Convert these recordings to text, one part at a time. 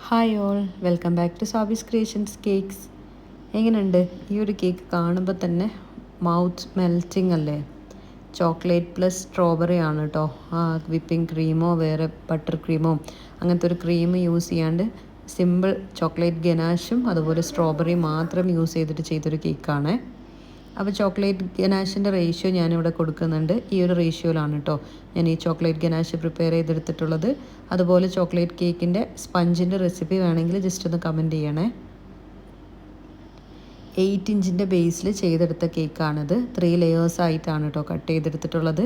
Hi all, welcome back to Sabi's creations cakes. എങ്ങനെയുണ്ട്? ഈ ഒരു കേക്ക് കാണുമ്പോൾ തന്നെ മൗത്ത് മെൽറ്റിംഗ് അല്ലേ? ചോക്ലേറ്റ് പ്ലസ് സ്ട്രോബെറി ആണ് കേട്ടോ. വിപ്പിംഗ് ക്രീമോ വേറെ ബട്ടർ ക്രീമോ അങ്ങനത്തെ ഒരു ക്രീം യൂസ് ചെയ്യാണ്ട് സിമ്പിൾ ചോക്ലേറ്റ് ഗനാഷും അതുപോലെ സ്ട്രോബെറി മാത്രം യൂസ് ചെയ്തിട്ട് ചെയ്തൊരു കേക്കാണ്. അപ്പോൾ ചോക്ലേറ്റ് ഗനാഷിൻ്റെ റേഷ്യോ ഞാനിവിടെ കൊടുക്കുന്നുണ്ട്. ഈ ഒരു റേഷ്യോയിലാണ് കേട്ടോ ഞാൻ ഈ ചോക്ലേറ്റ് ഗനാഷ് പ്രിപ്പയർ ചെയ്തെടുത്തിട്ടുള്ളത്. അതുപോലെ ചോക്ലേറ്റ് കേക്കിൻ്റെ സ്പഞ്ചിൻ്റെ റെസിപ്പി വേണമെങ്കിൽ ജസ്റ്റ് ഒന്ന് കമൻറ്റ് ചെയ്യണേ. 8 ഇഞ്ചിൻ്റെ ബേസിൽ ചെയ്തെടുത്ത കേക്കാണിത്. 3 ലെയേഴ്സ് ആയിട്ടാണ് കേട്ടോ കട്ട് ചെയ്തെടുത്തിട്ടുള്ളത്.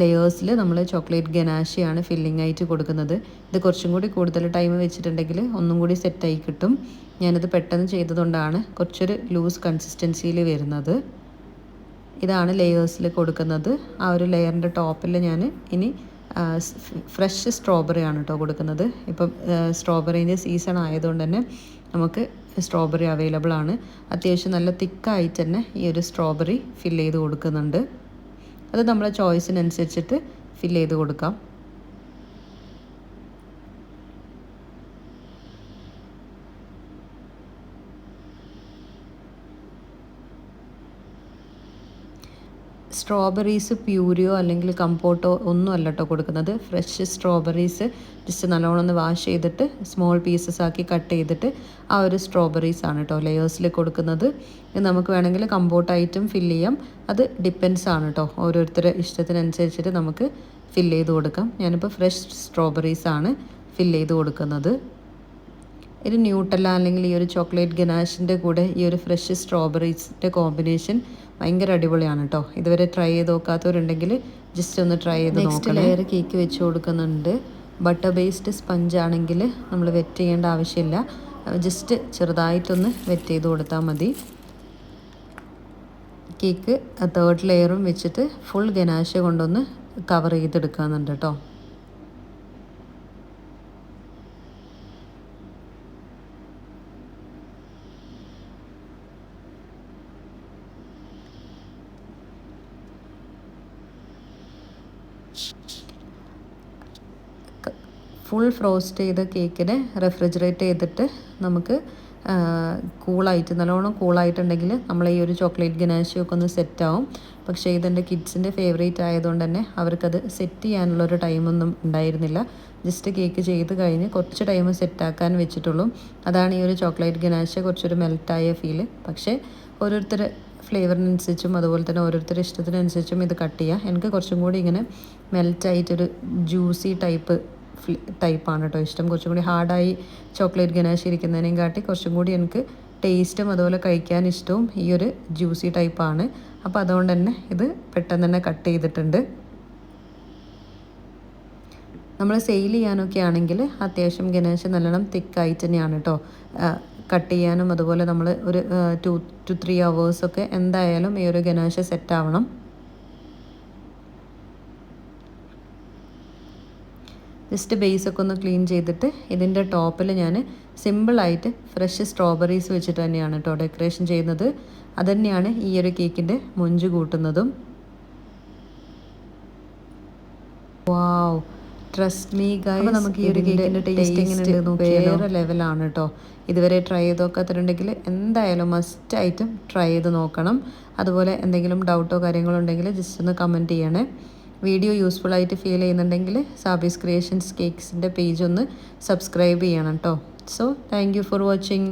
ലെയേഴ്സിൽ നമ്മൾ ചോക്ലേറ്റ് ഗനാഷിയാണ് ഫില്ലിംഗ് ആയിട്ട് കൊടുക്കുന്നത്. ഇത് കുറച്ചും കൂടി കൂടുതൽ ടൈം വെച്ചിട്ടുണ്ടെങ്കിൽ ഒന്നും കൂടി സെറ്റായി കിട്ടും. ഞാനിത് പെട്ടെന്ന് ചെയ്തതുകൊണ്ടാണ് കുറച്ചൊരു ലൂസ് കൺസിസ്റ്റൻസിയിൽ വരുന്നത്. ഇതാണ് ലെയേഴ്സിൽ കൊടുക്കുന്നത്. ആ ഒരു ലെയറിൻ്റെ ടോപ്പിൽ ഞാൻ ഇനി ഫ്രഷ് സ്ട്രോബെറി ആണ് കേട്ടോ കൊടുക്കുന്നത്. ഇപ്പം സ്ട്രോബെറീൻ്റെ സീസൺ ആയതുകൊണ്ട് തന്നെ നമുക്ക് സ്ട്രോബെറി അവൈലബിൾ ആണ്. അത്യാവശ്യം നല്ല തിക്കായിട്ട് തന്നെ ഈ ഒരു സ്ട്രോബെറി ഫില്ല് ചെയ്ത് കൊടുക്കുന്നുണ്ട്. അത് നമ്മളെ ചോയ്സിനനുസരിച്ചിട്ട് ഫില്ല് ചെയ്ത് കൊടുക്കാം. സ്ട്രോബെറീസ് പ്യൂരിയോ അല്ലെങ്കിൽ കമ്പോട്ടോ ഒന്നും അല്ല കേട്ടോ കൊടുക്കുന്നത്. ഫ്രഷ് സ്ട്രോബെറീസ് ജസ്റ്റ് നല്ലോണം ഒന്ന് വാഷ് ചെയ്തിട്ട് സ്മോൾ പീസസ് ആക്കി കട്ട് ചെയ്തിട്ട് ആ ഒരു സ്ട്രോബെറീസ് ആണ് കേട്ടോ ലെയേഴ്സിൽ കൊടുക്കുന്നത്. ഇത് നമുക്ക് വേണമെങ്കിൽ കമ്പോട്ടായിട്ടും ഫില്ല് ചെയ്യാം. അത് ഡിപ്പെൻസ് ആണ് കേട്ടോ, ഓരോരുത്തരുടെ ഇഷ്ടത്തിനനുസരിച്ചിട്ട് നമുക്ക് ഫില്ല് ചെയ്ത് കൊടുക്കാം. ഞാനിപ്പോൾ ഫ്രഷ് സ്ട്രോബെറീസ് ആണ് ഫില്ല് ചെയ്ത് കൊടുക്കുന്നത്. ഒരു ന്യൂട്ടല്ല അല്ലെങ്കിൽ ഈ ഒരു ചോക്ലേറ്റ് ഗനാഷിൻ്റെ കൂടെ ഈ ഒരു ഫ്രഷ് സ്ട്രോബെറീസിൻ്റെ കോമ്പിനേഷൻ ഭയങ്കര അടിപൊളിയാണ് കേട്ടോ. ഇതുവരെ ട്രൈ ചെയ്ത് നോക്കാത്തവരുണ്ടെങ്കിൽ ജസ്റ്റ് ഒന്ന് ട്രൈ ചെയ്ത് നോക്കണം. നെക്സ്റ്റ് ലെയർ കേക്ക് വെച്ച് കൊടുക്കുന്നുണ്ട്. ബട്ടർ ബേസ്ഡ് സ്പഞ്ച് ആണെങ്കിൽ നമ്മൾ വെറ്റ് ചെയ്യേണ്ട ആവശ്യമില്ല. ജസ്റ്റ് ചെറുതായിട്ടൊന്ന് വെറ്റ് ചെയ്ത് കൊടുത്താൽ മതി. കേക്ക് 3rd ലെയറും വെച്ചിട്ട് ഫുൾ ഗനാഷ് കൊണ്ടൊന്ന് കവർ ചെയ്തെടുക്കുന്നുണ്ട് കേട്ടോ. ഫുൾ ഫ്രോസ്റ്റ് ചെയ്ത കേക്കിനെ റെഫ്രിജറേറ്റ് ചെയ്തിട്ട് നമുക്ക് കൂളായിട്ട് നല്ലോണം കൂളായിട്ടുണ്ടെങ്കിൽ നമ്മൾ ഈ ഒരു ചോക്ലേറ്റ് ഗനാഷൊക്കെ ഒന്ന് സെറ്റാവും. പക്ഷേ ഇതെൻ്റെ കിഡ്സിൻ്റെ ഫേവറേറ്റ് ആയതുകൊണ്ട് തന്നെ അവർക്കത് സെറ്റ് ചെയ്യാനുള്ളൊരു ടൈമൊന്നും ഉണ്ടായിരുന്നില്ല. ജസ്റ്റ് കേക്ക് ചെയ്ത് കഴിഞ്ഞ് കുറച്ച് ടൈം സെറ്റാക്കാൻ വെച്ചിട്ടുള്ളൂ. അതാണ് ഈ ഒരു ചോക്ലേറ്റ് ഗനാഷ് കുറച്ചൊരു മെൽറ്റായ ഫീല്. പക്ഷേ ഓരോരുത്തർ ഫ്ലേവറിനനുസരിച്ചും അതുപോലെ തന്നെ ഓരോരുത്തരുടെ ഇഷ്ടത്തിനനുസരിച്ചും ഇത് കട്ട് ചെയ്യുക. എനിക്ക് കുറച്ചും കൂടി ഇങ്ങനെ മെൽറ്റായിട്ടൊരു ജ്യൂസി ടൈപ്പാണ് കേട്ടോ ഇഷ്ടം. കുറച്ചും കൂടി ഹാർഡായി ചോക്ലേറ്റ് ഗനാഷ് ഇരിക്കുന്നതിനേയും കാട്ടി കുറച്ചും കൂടി എനിക്ക് ടേസ്റ്റും അതുപോലെ കഴിക്കാൻ ഇഷ്ടവും ഈ ഒരു ജ്യൂസി ടൈപ്പാണ്. അപ്പോൾ അതുകൊണ്ട് തന്നെ ഇത് പെട്ടെന്ന് തന്നെ കട്ട് ചെയ്തിട്ടുണ്ട്. നമ്മൾ സെയിൽ ചെയ്യാനൊക്കെ ആണെങ്കിൽ അത്യാവശ്യം ഗനാഷ് നല്ലോണം തിക്കായിട്ട് തന്നെയാണ് കേട്ടോ കട്ട് ചെയ്യാനും. അതുപോലെ നമ്മൾ ഒരു 2 to 3 hours എന്തായാലും ഈ ഒരു ഗനാഷ് സെറ്റാവണം. ജസ്റ്റ് ബേസൊക്കെ ഒന്ന് ക്ലീൻ ചെയ്തിട്ട് ഇതിൻ്റെ ടോപ്പിൽ ഞാൻ സിമ്പിളായിട്ട് ഫ്രഷ് സ്ട്രോബെറീസ് വെച്ചിട്ട് തന്നെയാണ് കേട്ടോ ഡെക്കറേഷൻ ചെയ്യുന്നത്. അതുതന്നെയാണ് ഈ ഒരു കേക്കിൻ്റെ മൊഞ്ച് കൂട്ടുന്നതും. വാവ്, ട്രസ്റ്റ് മീ ഗൈസ്, അപ്പോൾ നമുക്ക് ഈ ഒരു കേക്കിൻ്റെ ടേസ്റ്റ് എങ്ങനെയുണ്ട് വേറെ ലെവലാണ് കേട്ടോ. ഇതുവരെ ട്രൈ ചെയ്ത് നോക്കാത്തിട്ടുണ്ടെങ്കിൽ എന്തായാലും മസ്റ്റായിട്ടും ട്രൈ ചെയ്ത് നോക്കണം. അതുപോലെ എന്തെങ്കിലും ഡൗട്ടോ കാര്യങ്ങളോ ഉണ്ടെങ്കിൽ ജസ്റ്റ് ഒന്ന് കമൻറ്റ് ചെയ്യണേ. വീഡിയോ യൂസ്ഫുൾ ആയിട്ട് ഫീൽ ചെയ്യുന്നുണ്ടെങ്കിൽ സാബീസ് ക്രിയേഷൻസ് കേക്ക്സിൻ്റെ പേജ് ഒന്ന് സബ്സ്ക്രൈബ് ചെയ്യണം കേട്ടോ. So thank you for watching.